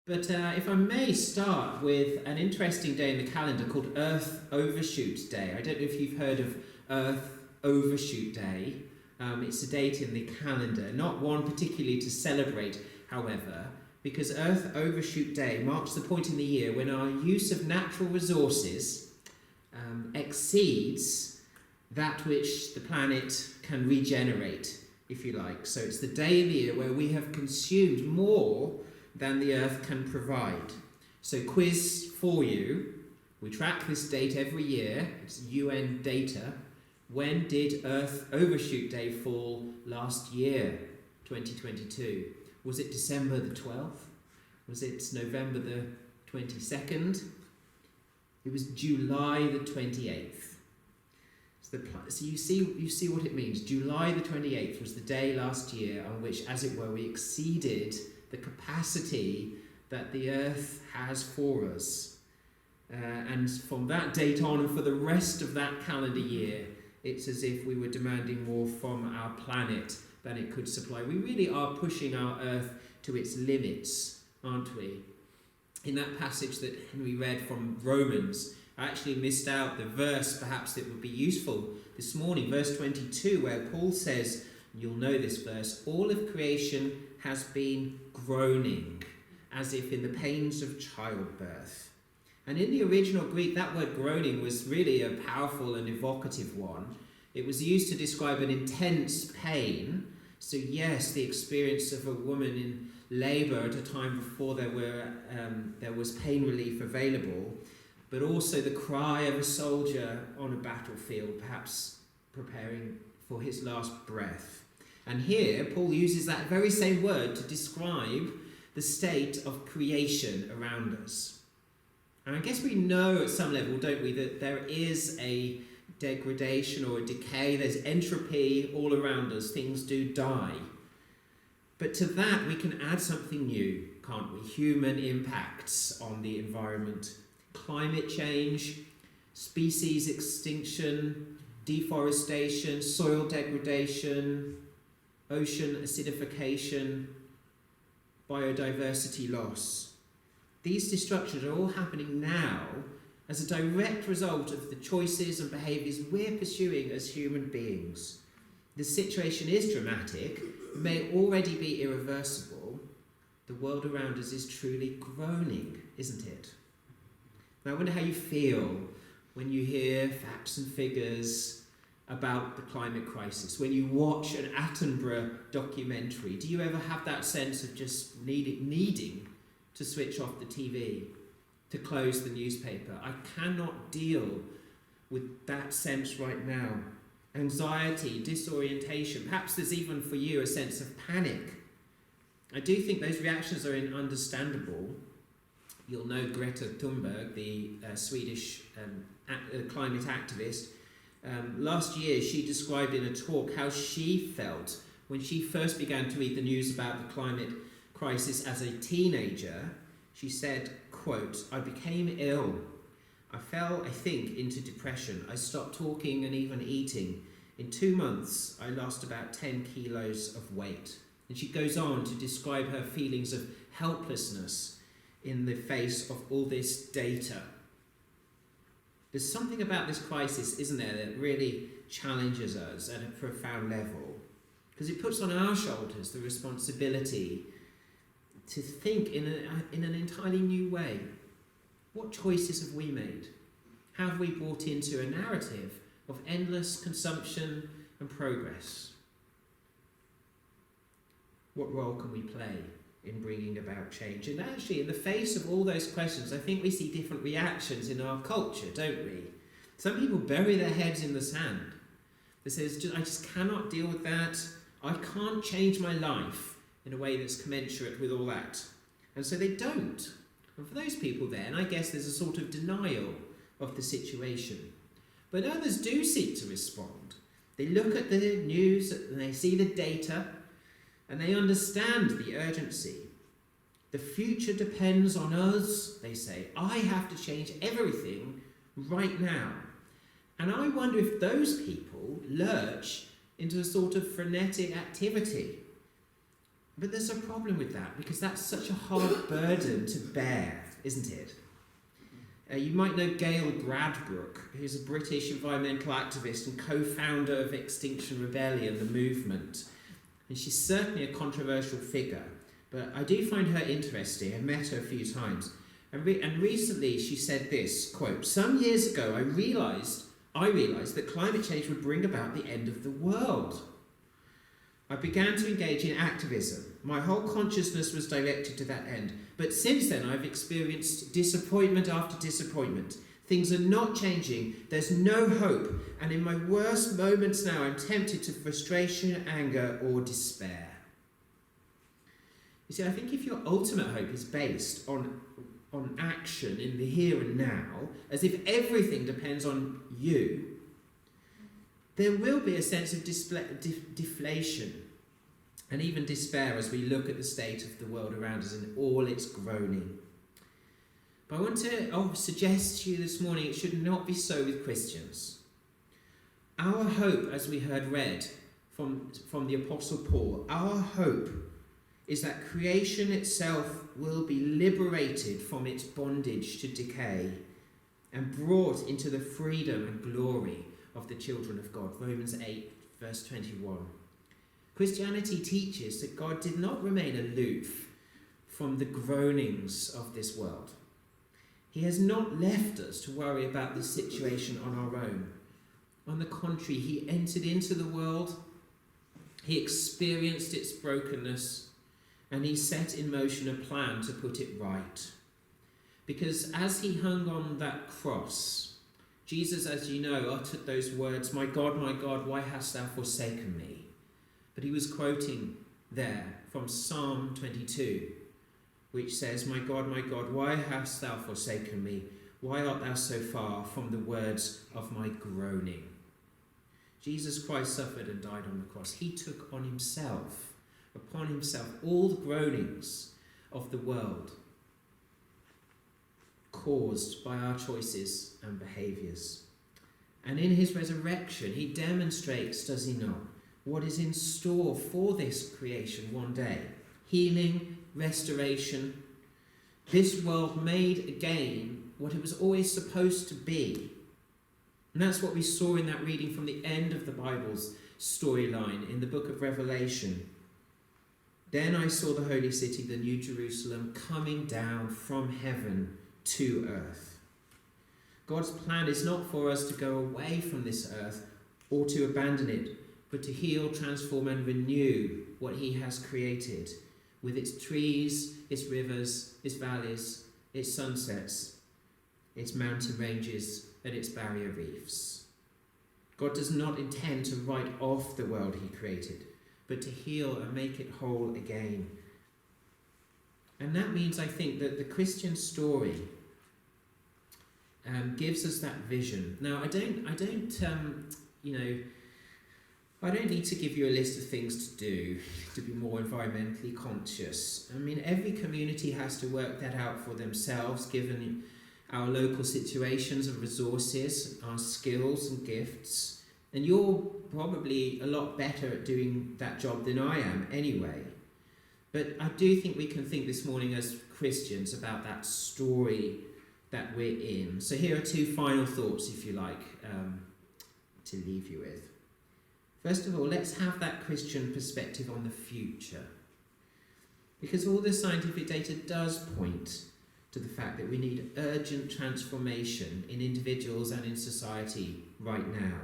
But if I may start with an interesting day in the calendar called Earth Overshoot Day. I don't know if you've heard of Earth Overshoot Day. It's a date in the calendar, not one particularly to celebrate, however, because Earth Overshoot Day marks the point in the year when our use of natural resources exceeds that which the planet can regenerate, if you like. So it's the day of the year where we have consumed more than the Earth can provide. So quiz for you. We track this date every year. It's UN data. When did Earth Overshoot Day fall last year, 2022? Was it December the 12th? Was it November the 22nd? It was July the 28th. So you see what it means. July the 28th was the day last year on which, as it were, we exceeded the capacity that the Earth has for us. And from that date on and for the rest of that calendar year, it's as if we were demanding more from our planet than it could supply. We really are pushing our Earth to its limits, aren't we? In that passage that Henry read from Romans, I actually missed out the verse perhaps that would be useful this morning, verse 22, where Paul says, you'll know this verse, all of creation has been groaning, as if in the pains of childbirth. And in the original Greek, that word groaning was really a powerful and evocative one. It was used to describe an intense pain. So yes, the experience of a woman in labour at a time before there was pain relief available, but also the cry of a soldier on a battlefield, perhaps preparing for his last breath. And here, Paul uses that very same word to describe the state of creation around us. And I guess we know at some level, don't we, that there is a degradation or a decay, there's entropy all around us, things do die. But to that we can add something new, can't we? Human impacts on the environment, climate change, species extinction, deforestation, soil degradation, ocean acidification, biodiversity loss. These destructions are all happening now as a direct result of the choices and behaviours we're pursuing as human beings. The situation is dramatic, may already be irreversible. The world around us is truly groaning, isn't it? Now I wonder how you feel when you hear facts and figures about the climate crisis, when you watch an Attenborough documentary. Do you ever have that sense of just needing to switch off the TV, to close the newspaper? I cannot deal with that sense right now. Anxiety, disorientation, perhaps there's even for you a sense of panic. I do think those reactions are understandable. You'll know Greta Thunberg, the Swedish climate activist. Last year she described in a talk how she felt when she first began to read the news about the climate crisis as a teenager. She said, quote, I became ill. I fell, I think, into depression. I stopped talking and even eating. In 2 months, I lost about 10 kilos of weight. And she goes on to describe her feelings of helplessness in the face of all this data. There's something about this crisis, isn't there, that really challenges us at a profound level. Because it puts on our shoulders the responsibility to think in an entirely new way. What choices have we made? How have we brought into a narrative of endless consumption and progress? What role can we play in bringing about change? And actually, in the face of all those questions, I think we see different reactions in our culture, don't we? Some people bury their heads in the sand. They say, I just cannot deal with that. I can't change my life in a way that's commensurate with all that. And so they don't. And for those people then, I guess there's a sort of denial of the situation. But others do seek to respond. They look at the news and they see the data and they understand the urgency. The future depends on us, they say. I have to change everything right now. And I wonder if those people lurch into a sort of frenetic activity. But there's a problem with that, because that's such a hard burden to bear, isn't it? You might know Gail Bradbrook, who's a British environmental activist and co-founder of Extinction Rebellion, the movement. And she's certainly a controversial figure, but I do find her interesting. I've met her a few times. And recently she said this, quote, "Some years ago I realised that climate change would bring about the end of the world. I began to engage in activism. My whole consciousness was directed to that end. But since then, I've experienced disappointment after disappointment. Things are not changing. There's no hope. And in my worst moments now, I'm tempted to frustration, anger, or despair." You see, I think if your ultimate hope is based on action in the here and now, as if everything depends on you, there will be a sense of deflation and even despair as we look at the state of the world around us in all its groaning. But I want to suggest to you this morning, it should not be so with Christians. Our hope, as we heard read from the Apostle Paul, our hope is that creation itself will be liberated from its bondage to decay and brought into the freedom and glory of the children of God. Romans 8, verse 21. Christianity teaches that God did not remain aloof from the groanings of this world. He has not left us to worry about this situation on our own. On the contrary, he entered into the world, he experienced its brokenness, and he set in motion a plan to put it right. Because as he hung on that cross, Jesus, as you know, uttered those words, my God, why hast thou forsaken me?" But he was quoting there from Psalm 22, which says, my God, why hast thou forsaken me? Why art thou so far from the words of my groaning? Jesus Christ suffered and died on the cross. He took upon himself all the groanings of the world caused by our choices and behaviours. And in his resurrection, he demonstrates, does he not, what is in store for this creation one day. Healing, restoration, this world made again what it was always supposed to be. And that's what we saw in that reading from the end of the Bible's storyline in the book of Revelation. Then I saw the holy city, the New Jerusalem, coming down from heaven to earth. God's plan is not for us to go away from this earth or to abandon it, but to heal, transform and renew what he has created with its trees, its rivers, its valleys, its sunsets, its mountain ranges and its barrier reefs. God does not intend to write off the world he created, but to heal and make it whole again. And that means, I think, that the Christian story gives us that vision. Now, I don't need to give you a list of things to do to be more environmentally conscious. I mean, every community has to work that out for themselves, given our local situations and resources, our skills and gifts. And you're probably a lot better at doing that job than I am anyway. But I do think we can think this morning as Christians about that story that we're in. So here are two final thoughts, if you like, to leave you with. First of all, let's have that Christian perspective on the future. Because all the scientific data does point to the fact that we need urgent transformation in individuals and in society right now.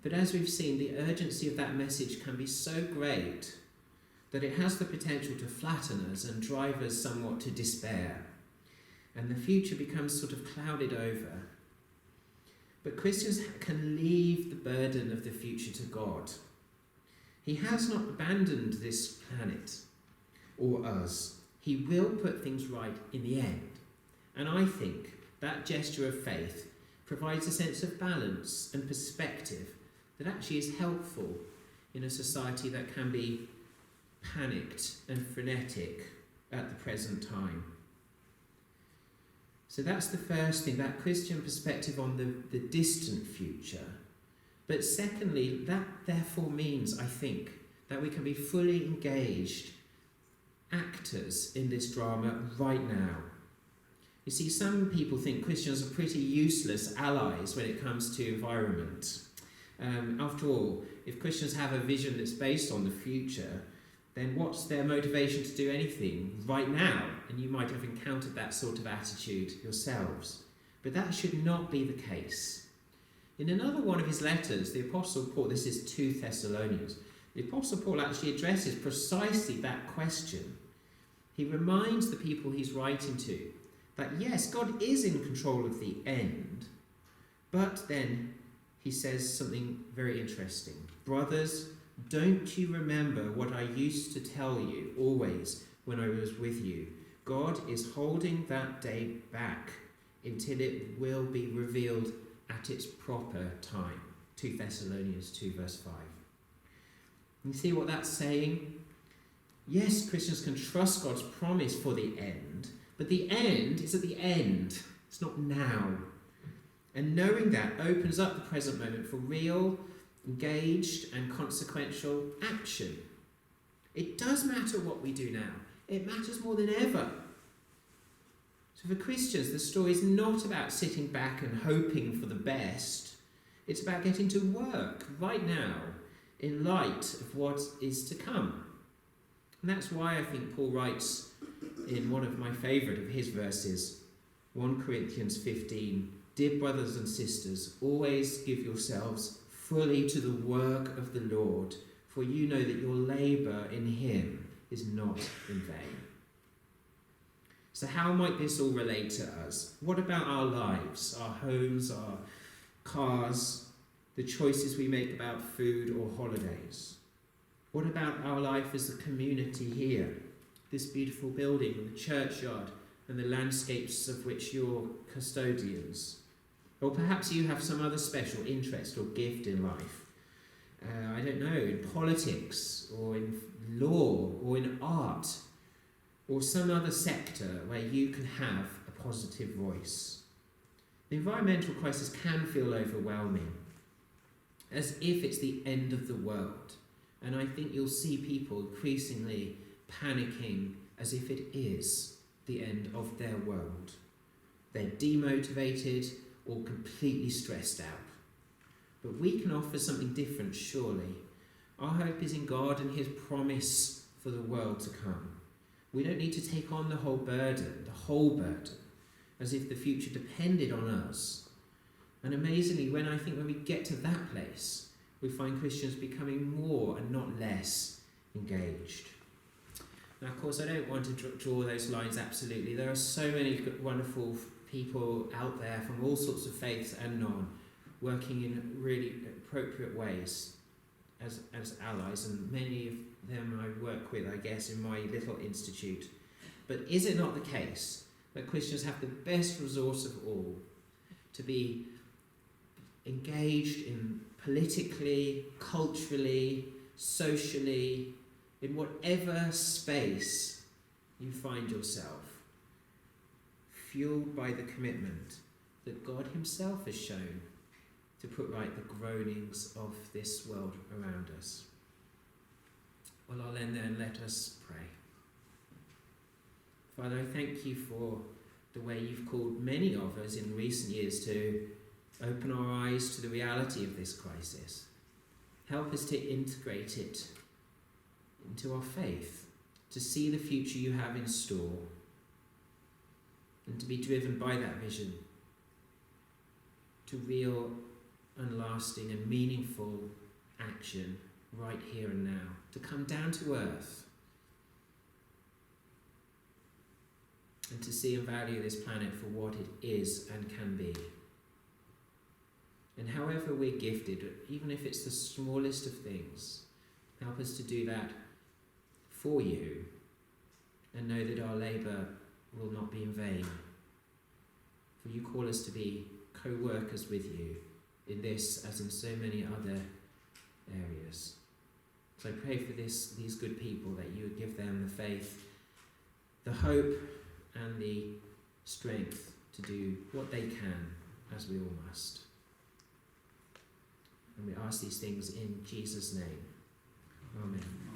But as we've seen, the urgency of that message can be so great that it has the potential to flatten us and drive us somewhat to despair. And the future becomes sort of clouded over. But Christians can leave the burden of the future to God. He has not abandoned this planet or us. He will put things right in the end. And I think that gesture of faith provides a sense of balance and perspective that actually is helpful in a society that can be panicked and frenetic at the present time. So that's the first thing, that Christian perspective on the distant future. But secondly, that therefore means, I think, that we can be fully engaged actors in this drama right now. You see, some people think Christians are pretty useless allies when it comes to environment. After all, if Christians have a vision that's based on the future, then what's their motivation to do anything right now? And you might have encountered that sort of attitude yourselves. But that should not be the case. In another one of his letters, the Apostle Paul, this is 2 Thessalonians, the Apostle Paul actually addresses precisely that question. He reminds the people he's writing to that yes, God is in control of the end, but then he says something very interesting. Brothers, don't you remember what I used to tell you always when I was with you? God is holding that day back until it will be revealed at its proper time. 2 Thessalonians 2 verse 5. You see what that's saying? Yes, Christians can trust God's promise for the end, but the end is at the end. It's not now. And knowing that opens up the present moment for real, engaged and consequential action. It does matter what we do now. It matters more than ever. So for Christians, the story is not about sitting back and hoping for the best. It's about getting to work right now in light of what is to come. And that's why I think Paul writes in one of my favourite of his verses, 1 Corinthians 15, "Dear brothers and sisters, always give yourselves fully to the work of the Lord, for you know that your labour in him is not in vain." So how might this all relate to us? What about our lives, our homes, our cars, the choices we make about food or holidays? What about our life as a community here? This beautiful building, the churchyard, and the landscapes of which you're custodians. Or perhaps you have some other special interest or gift in life. I don't know, in politics, or in law, or in art, or some other sector where you can have a positive voice. The environmental crisis can feel overwhelming, as if it's the end of the world. And I think you'll see people increasingly panicking as if it is the end of their world. They're demotivated or completely stressed out. But we can offer something different, surely. Our hope is in God and his promise for the world to come. We don't need to take on the whole burden, as if the future depended on us. And amazingly, when we get to that place, we find Christians becoming more and not less engaged. Now, of course, I don't want to draw those lines absolutely. There are so many wonderful people out there from all sorts of faiths and non, working in really appropriate ways as allies, and many of them I work with, I guess, in my little institute. But is it not the case that Christians have the best resource of all to be engaged in politically, culturally, socially, in whatever space you find yourself, fueled by the commitment that God himself has shown to put right the groanings of this world around us? Well, I'll end there and let us pray. Father, I thank you for the way you've called many of us in recent years to open our eyes to the reality of this crisis. Help us to integrate it into our faith, to see the future you have in store, and to be driven by that vision to real and lasting and meaningful action right here and now, to come down to earth and to see and value this planet for what it is and can be. And however we're gifted, even if it's the smallest of things, help us to do that for you and know that our labour will not be in vain. For you call us to be co-workers with you in this as in so many other areas. So I pray for these good people, that you would give them the faith, the hope and the strength to do what they can, as we all must. And we ask these things in Jesus' name. Amen.